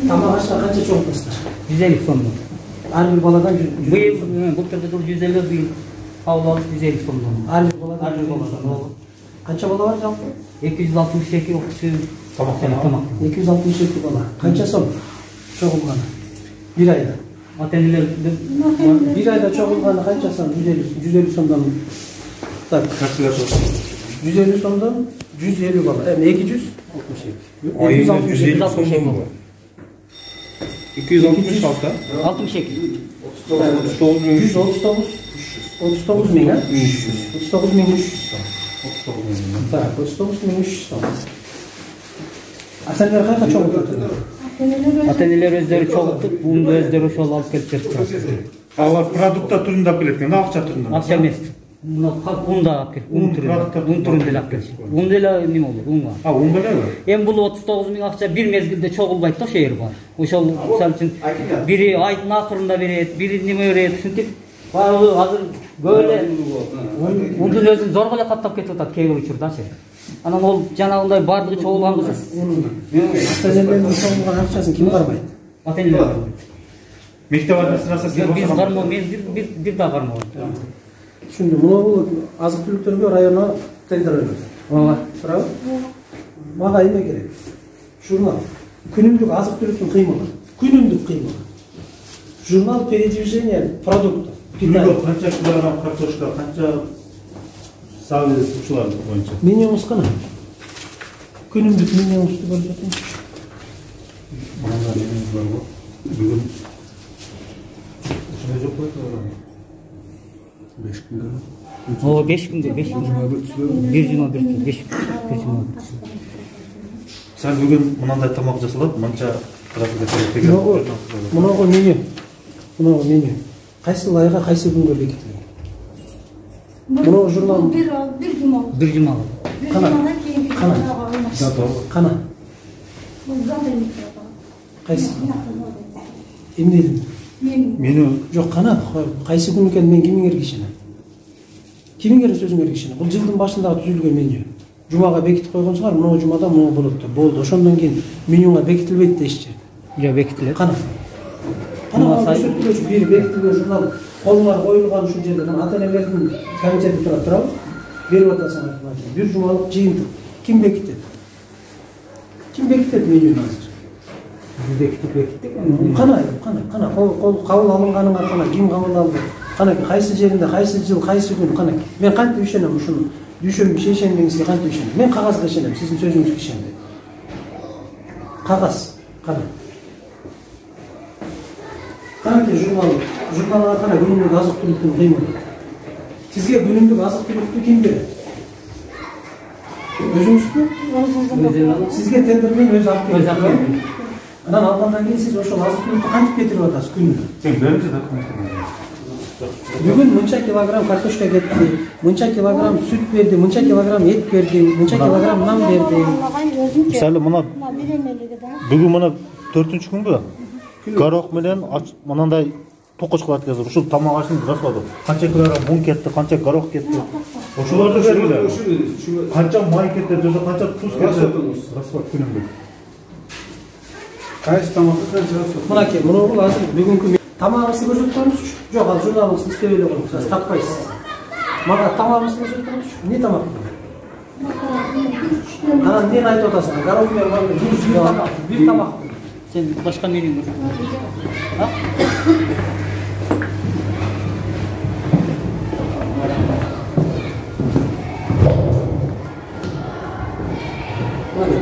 Тамақ ашқа қанша чоңдыңыздар? 150 сомдон. Әрбір баладан Былтыр да 150, быйыл кабыл алып 150 сомдон. әрбір баладан. Қанша бала бар жалпы? 262 окуучу тамак. 262 бала. Қанша сом чоғылғаны? Bir ayda. Ата-энелер Bir ayda çoğulğanı kaça son? 150 somdan. Tak. 150 somdan 150 bala. 200? 150 somdan mı? 266. 62. 39 bin ha? 39 bin 300 som. Tak, 39 bin 300 som. Ата-энелер қайда çoğulğanı? Ата-энелер өздөрү чогултуп, буунду өздөрү ошол алып келип берип турат. Алар продукта түрүндө алып келет экен, акча түрүндө. Акча эмес. Унда алып келип, ун түрүндө эле алып келишет. Унда эле неме болот, унга. Унда эле? Эми бул 39 миң акча бир мезгилде чогулбайт да, ошол жер бар. Ошол мисалы үчүн бири айдын акырында берет, бири неме берет, ушинтип азыр көп эле ундун өзүн зорго эле каттап кетип атат кээ бир учурдачы. Анан ол жанагындай бардыгы чогулган кызы. Ата-энелердин чогулган акчасын ким кармайт? Ата-энелер. Мектеп администрациясы Биз кармоо, мен бир да кармоо. Түшүндүм. Мына бул азык түлүктөргө районно тендер өтөт. Ооба. Туурабы? Мага эме керек? Журнал. Күнүмдүк азык түлүктүн кыймылы. Күнүмдүк кыймылы. Журнал передвижения продуктов. Күнүгө канча килограмм картошка, канча сабыз ушулар боюнча. Менюңуз кана? Күнүмдүк менюңузду көрсөтүңүз. Мында менюңуз бар го. Бүгүн ушуна жок койду. 5 күндө. О, 5 күндө, 5 күндө. 121, 5 күндө. Сен бүгүн мынандай тамак жасалат, манча кырат деген. Мынагы меню. Мынагы меню. Кайсы айга, кайсы күнгө бекитилген? Мынагы журнал Bir cuma. Кана. Кайсы? Эмнедин? Меню Жок, кана. Кайсы күн экен мен кимиңерге ишенем? Кимиңер сөзүңөргө ишенем? Бул жылдын башындагы түзүлгөн меню. Жумага бекитип койгонсуңар, мына жумада мына болот. Болду. Ошондон кийин менюга бекитилбейт дейсичи. Жок, бекитилет. Кана. Көрсөткүлөчү бир бекитилген журнал колуңар коюлган ушул жерде ата-энелердин комитети турат, туурабы? Берип атасыңар. Бир жумалык жыйынтык. Ким бекитет? Ким бекитет менюну азыр? Бекитип. Кана. Кол кабыл алынганыңа кана, ким кабыл алды? Кана, кайсы жеринде, кайсы жыл, кайсы күн, кана. Мен кантип ишенем ушуну? Düşün bir şey işendiğinizde kantip işendim. Ben kağızda işendim, sizin sözünüz işendi. Kağız, kana. Kana ki jurnallar kana günümlük azık tülüktün kıymadı. Sizge günümlük azık tülüktü kim verir? Özünüz mü? Sizge tendermen öz hakkı verir. Anan algandan keyin siz oşol azık tülüktü kantip getirip atasız günlük. Sen birinci de kantip. Bugün mınça kilogram kartoşka getirdi, mınça kilogram süt verdi, mınça kilogram et verdi, mınça kilogram nan verdi. Misali mına bugün mına 4-cü gündü. Garok menen mınандай tokoç kılat yazır. Uşul tamak aşını rasuladı. Kança kilogram un ketti, kança garok ketti. Oşularda verirler. Kança may ketти, kança tuz ketти. Rasulat günümdük. Kayısı tamakı kança rasulat. Mına ki, bunu bul hazır. Bugünkü tamamısı gözüktürmüş. Yok, az jurnalımızın istep öyle koymuş. Siz tapmayısınız. Mağara tamamısı gözüktürmüş. Ne tamak? Ana ne ayet otasın? Garokmer var mı? Bir tamak. Sen başka menü var. Ha?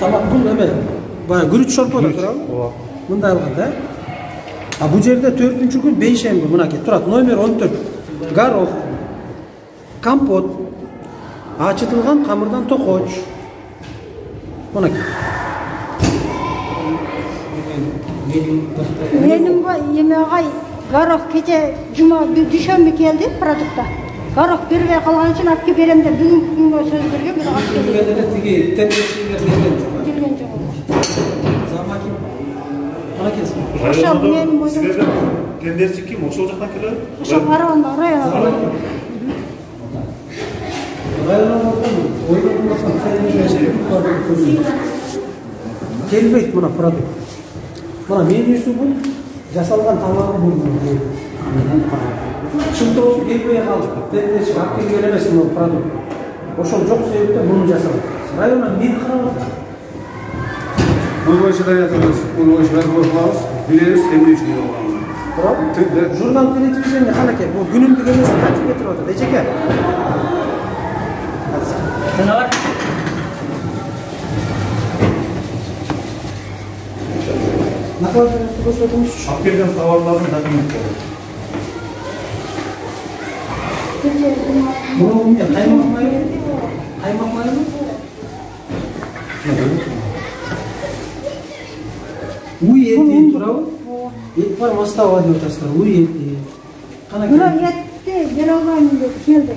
Tamak bu hemen. Bana gürüç şorpoda turalım. Bunda alganda. Bu yerde 4-cü gün beyşembi mına ki turat nomer 14 garok kampot açıtılgan kamırdan tokoç buna ki benim yemeğe garok gece cuma düşenme geldi produkta garok bir ve kalan için apki berem de bugün söz veriyor bir apki geldi tendensiler gelgen zamaki buna kesin Oşal benim boyum. Tenderci kim? Oşal jaktan keler? Oşal Aravanda, Rayona. Gelmeyt buna produkt. Mana menüsü bu. Jasalgan tamamı bu. Чынтı olsun gelmeye kaldı. Tenderçi hakkı gelemesin o produkt. Oşol çok sebepte bunu jasalgan. Rayondan men qarab Uygulayıcılar yatırız, uygulayıcılar korkmaz, biliriz, kendi için yoğurlar. Jurnal televizyonda qanaqa bu günümdük emas qatib ketiryapti. Nechaka? Sana var. Nakladınız ko'rsatamiz. Olib kelgan tovarlarni dokumentlari. Buni umuman qaymoq mayi? Qaymoq mayimi? Uy eti turadi. Et var mastava deb o'tasizlar. Uy eti. Qanaqa? Bular etdi, berolmayman deb keldi.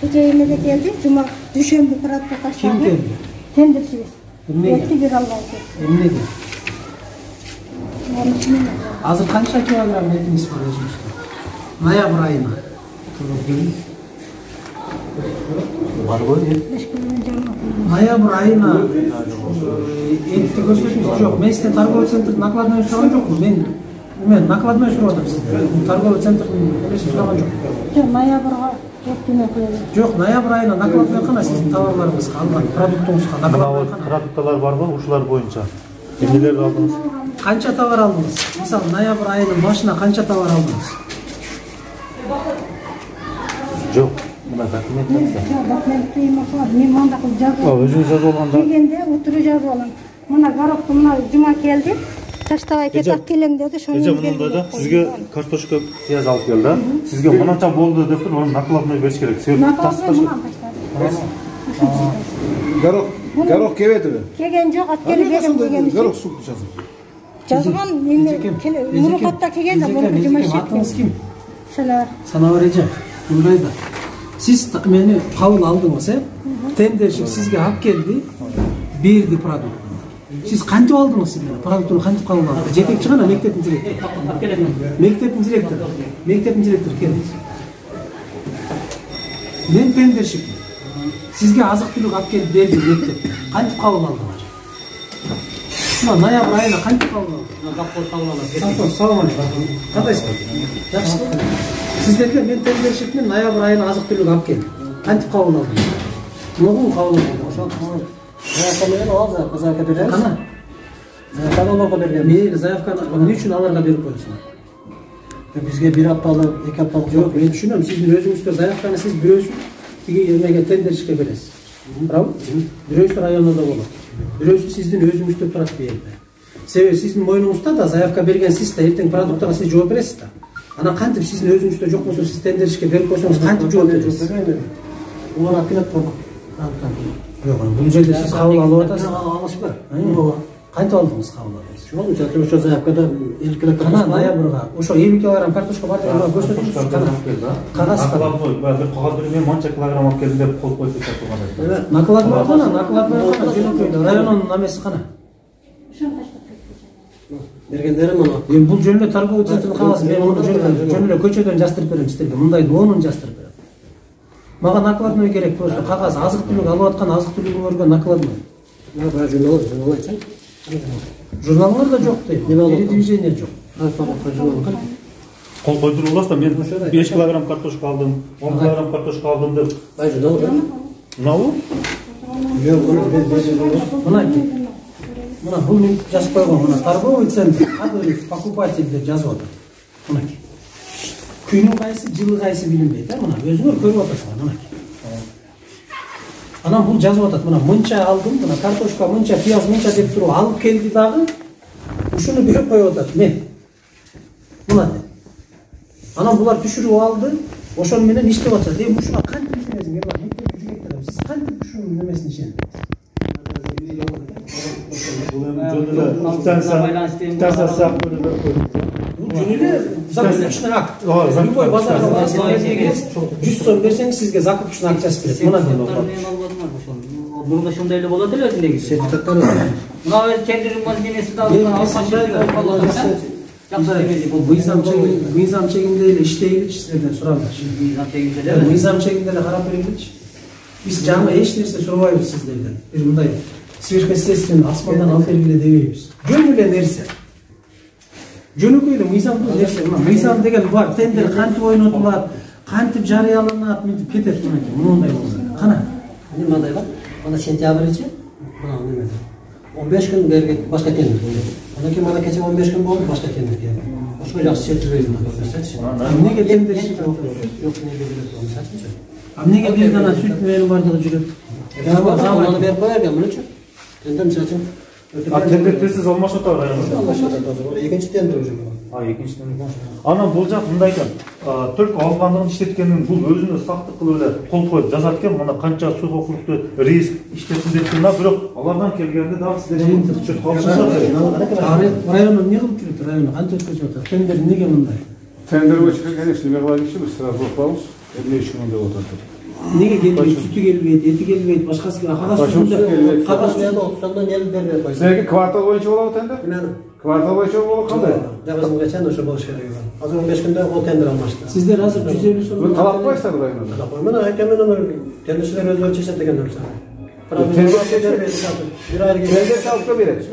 Kecha yemede keldi, cuma dushanba paradga Kim tashladi. keldi? Tenderchilik. Nimaga? Etdi berolmaydi. Nimaga? Yani bilmiyorum. Hozir qancha kilogramm etimiz bor o'zimizda? Noyabr oyida. Bargo et. 5 kilodan canlı. Noyabr oyida etni ko'rsatamiz. Yo'q, men sizdan торговый центр накладной so'ragan yo'qman. Men накладной so'radim sizdan. Торговый центрning nimasi so'ragan yo'q. Yok, noyabrga etini koydu. Yo'q, noyabr oyida накладной qana sizning tovarlaringizga algan produktingizga Mana накладной o qana. produktlar barmi? Uşular boyunca. Neler aldınız? Qancha tovar oldingiz? Misol noyabr oyining boshida qancha tovar oldingiz? Yok. Buna dokumentatsiya. Yok, dokumentiyim var. Men manda qilib Ha, yozdim. o'zingiz yozib olganda Kelgende o'tirib yozib oling. Mana garoqni mana juma keldi. Tashtabay ketib keling dedi. Ece bunun da sizge kartoshka piyaz alıp geldi. Sizge manancha boldu deb turib, onu naklatmay beriş gerek. Sebep Nakazı tasqaşı. buna başladı. Garok kevetdi. Kelgan yo'q, olib kelib berdim degan uchun. Garok sup içasın. Jazgan muroqatda kelganda bo'lib juma Atınız kim? Sizlar. Sanovar Ece. Undayda. Siz meni qabul aldınız he? Tenderçi sizge hak geldi. Berdi produkt. Siz qancha oldingiz siz meni? Produktni qancha qabul aldingiz? Jetekchi qana mektebning direktori. Mektebning direktori. Mektebning direktori keldi. Men tenderçi. Sizge azık-түлүк olib kelib berdi mektep. Qancha qabul aldingiz? Mana noyabr oyida qancha qabul aldingiz? Salom alaykum. Qandaysizlar? Yaxshi. Sizlarga men tenderchilikni noyabr oyida azık-түлүк olib keldim. Qancha qabul aldingiz? Nima qabul aldingiz? O'sha zaявканы olsa, zaявка berasiz. Qana? Zaявканы bergan. Meyli zaявканы nima uchun alarga berib qo'yasizlar? Bizga bir haftalık, 2 haftalık yo'q. Men tushunaman. Sizning o'zingizda zaявканы siz birovsiz tigi yerga tenderchiga berasiz. Bravo? Birovsiz rayonda bo'ladi. Birovsiz sizning o'zingizda turadi bu yerda. Sebebi sizning mo'yningizda da zaявка bergan siz da ertang produktga siz javob berasiz da. Ana qantib sizning o'zingizda yo'q bo'lsa siz tenderchiga berib qo'ysangiz qantib javob berasiz? Ular apilat bo'ldi. Yo'q, bu yerda siz qabul olyapsiz. Alışlar. Qancha oldingiz qabul oldingiz? Shu o'sha zaявкада ilkilab qana noyabrga. O'sha 50 kilogramm kartoshka bor deb ko'rsatib qana. Qog'oz Nakladной, bir qog'oz bermay mancha kilogramm olib keldi deb qo'l qo'yib turgan. накладной qana, накладной qana jo'nab qo'ydi. Rayonning namasi qana? Bergenlere mana. Endi bu jo'nda торговый центрning qog'ozi men uni jo'nda ko'chadan jastırib beraman sizlarga. Bunday 10 jastırib beraman. Maga накладной kerak просто qog'oz azık-түлүк alayotgan azık-түлүгүңөргө накладной. Mana jurnal aytsan. Jurnallar da yo'q deydi. Televizioniya yo'q. Qo'l qo'ydirib olasiz da men 5 kilogramm kartoshka aldım, 10 kilogramm kartoshka aldım deb. Nima u? Yo'q, mana mana bu men yozib qo'ygan. Mana торговый центр, qadrli покупатель deb yozadi. Mana. Kuni qaysi, yili qaysi bilinmaydi. Mana o'zinglar ko'rib o'tasizlar. Mana. Ana bu жазып атат. Мына мынча алдым, мына картошка мынча, пияз мынча деп туруп алып келди дагы. Ушуну берип коюп атат мен. Мына. Анан булар түшүрүп алды. Ошон менен иштеп атат. Ушуга кантип ишенесиң? Мектеп жүгөттөр. Сиз кантип ушунун немесин ишенесиз? Бул эми жөнүндө станция сак болуп койду. Жөнүндө закупочный акт. Любой базарга барсаңыз 100 сом берсеңиз сизге закупочный акчасы берет. Мына деп. Burada şunda öyle болады эле өзүндөгү. Сертификаттар. Мына тендердин мазминесинде алган Мыйзам чегинде эле иштейбиз сиздерден сураңыз. Мыйзам чегинде эле карап бериличи. Биз жаңы эч нерсе сурабайбыз сиздерден. Бир мындай сверхъестественный асмандан алып бергиле дебейбиз. Жөн эле нерсе. Жөнөкөй эле мыйзамдуу нерсе. Мыйзам деген бар. Тендер кантип ойнотулат, кантип жарыяланат, мынтип кетет мынакей. Мындай болсо. Кана. Мындай бар. Мына сентябрьче, мына неме. 15 күн берге башка тендер болду. Андан кийин мына кече 15 күн болду, башка тендер келди. Ошо жакшы чечилбейди көрсөтчү. Эмнеге тендер Жок, неге берет болсачы. Эмнеге бир дана сүт менен бардыгы жүрөт? Аны берип коерген мына үчүн. Тендер мисалы Тендер тезсиз алмашып атабы районда. Алмашып атабы. Экинчи тендер уже. Экинчи тендер. Анан бул жак мындай экен. Только алгандыгын иштеткендин бул өзүнө сактык кылып эле кол коюп жазат экен. Мына канча суу коклукту риск иштетин деп турган, бирок алардан келгенде дагы сиздер жыйынтык калышат. Районун эмне кылып жүрөт? Районун кантип өткөзүп атат? Тендер эмнеге мындай? Тендер боюнча, конечно, эме кылайынчы, биз сразу окуябыз. Эмне үчүн деп отурат. Неге келбейт? Сүтү келбейт, эти келбейт, башкасы кагаз келбейт. Кагаз менен окутсондон эл бербей койсун. Силерге квартал боюнча болобу тендер? Квартал боюнча болот кандай? Жабызымга чейин ошо болуш керек. Азыр 15 күндө ол тендер алмашты. Сиздер азыр 150 сом. Талап коюшсуздар районда. Мына айкемен тендерчилер өзү чечет деген нерсе. Тендер чалып берет.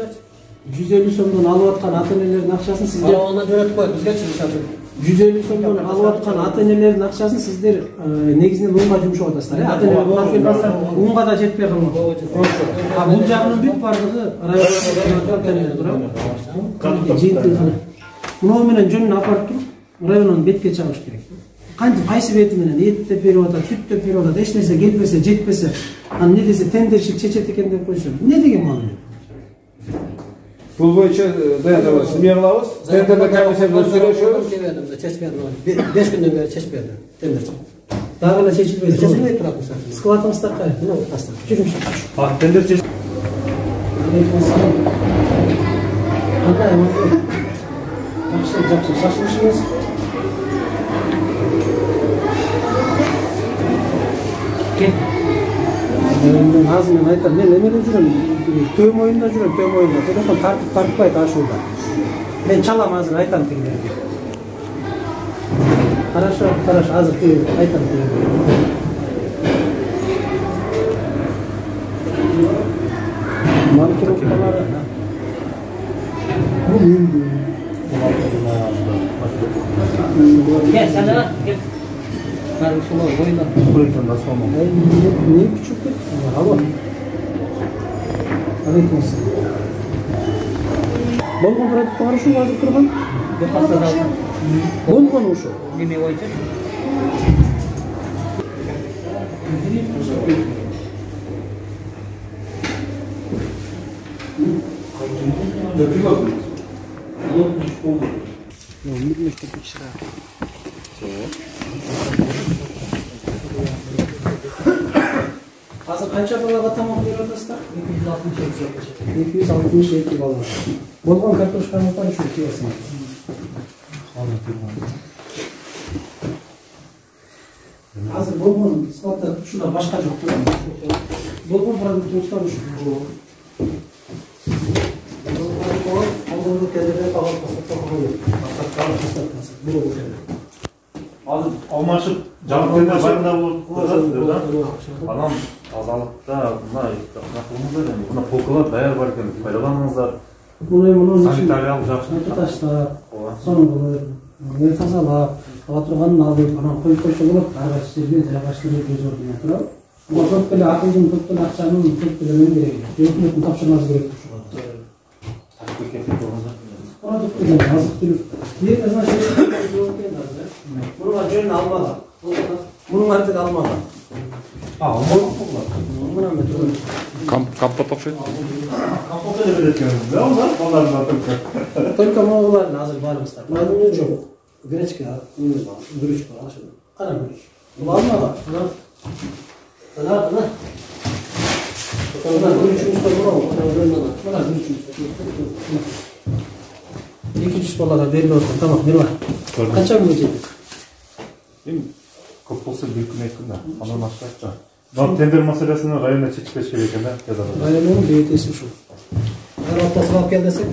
150 сомдон алып аткан ата-энелердин акчасын сиздер Аны жөнөтүп коет, бизгечи мисалы. 150 сомдон алып аткан ата-энелердин акчасын сиздер негизинен унга жумшап атасыздар. Ата-энелер унга да жетпей калмак. Бул жагынын бүт бардыгы район турат. Жыйынтыгы. Муну менен жөнүн апарып туруп, райондон бетке чыгыш керек. Кантип кайсы бети менен эт деп берип атат, сүт деп берип атат, эч нерсе келбесе, жетпесе, аны не десе тендершик чечет экен деп койсо, эмне деген маани? Бул боюнча даярдабыз. Эмне кылабыз? Тендерде комиссия менен сүйлөшөбүз. Чечпеди. 5 күндөн бери чечпеди. Тендерчи. Дагы эле чечилбейт. Чечилбей турат мисалы. Складыңыздар кай? Мына таста. Жүрүңүз. Тендер чеч. Кандай жакшы шашылышыңыз. Мен азыр мен айтам, мен эмеде жүрөм, төм оюнда жүрөм, төм оюнда. Телефон тартпайт ашууда. Мен чалам азыр айтам тигилерге. Хорошо, азыр айтам тигилерге. Маркировкалары. Бул үнді. Gel sen de bak. Gel. Ben şunu oyna. Проектен басмам. Не küçük bir. Alo. Aleyküm selam. Болгон продукт бар ушул азыр турган? Yok hastada. Болгон ушул. Neme koyacak? Азыр канча балага тамак берип атасыздар? 262 бала. Болгон картошканы канча килесиң? Азыр болгон складда ушунда башка жок турган. Болгон продуктуңуздар ушул. Азыр алмашып жабылганда байында болот да. Анан тазалыкта мына кылыңыздар эми. Мына полкалар даяр бар экен, пайдаланыңыздар. Муну Санитариялык жакшылык таштап, соңгу тазалап, ала турганын алып, анан коюп койсо болот. Ар кайсы жерге жайгаштырып өз ордуна туруп. Бул көп эле акылдын, көп эле акчанын, көп эле эме керек. Өкмөттүн тапшырмасы керек ушуга. Продукт деген азык-түлүк. Диета значит, мунуга жөн алмага. Мунун артыгы алмага. Мына метод. Компот окшойт. Компот эле берет экен. Да, балдарына Только моголардын азыр барыбыздар. Мына жок. Гречка, гречка ашыды. Кара греч. Бул алмага. Ana. Bakalım görüşümüz var mı? Bana görüşümüz. 200 балага берилип атат. Тамак берип ат. Канча күн жетет? Эми көп болсо 1 күн 2 күн да. Андан ашпайт да. Тендер маселесini районда чечпеш керек экен да. Районун бейитеси ушул. Ар аптасы алып кел десек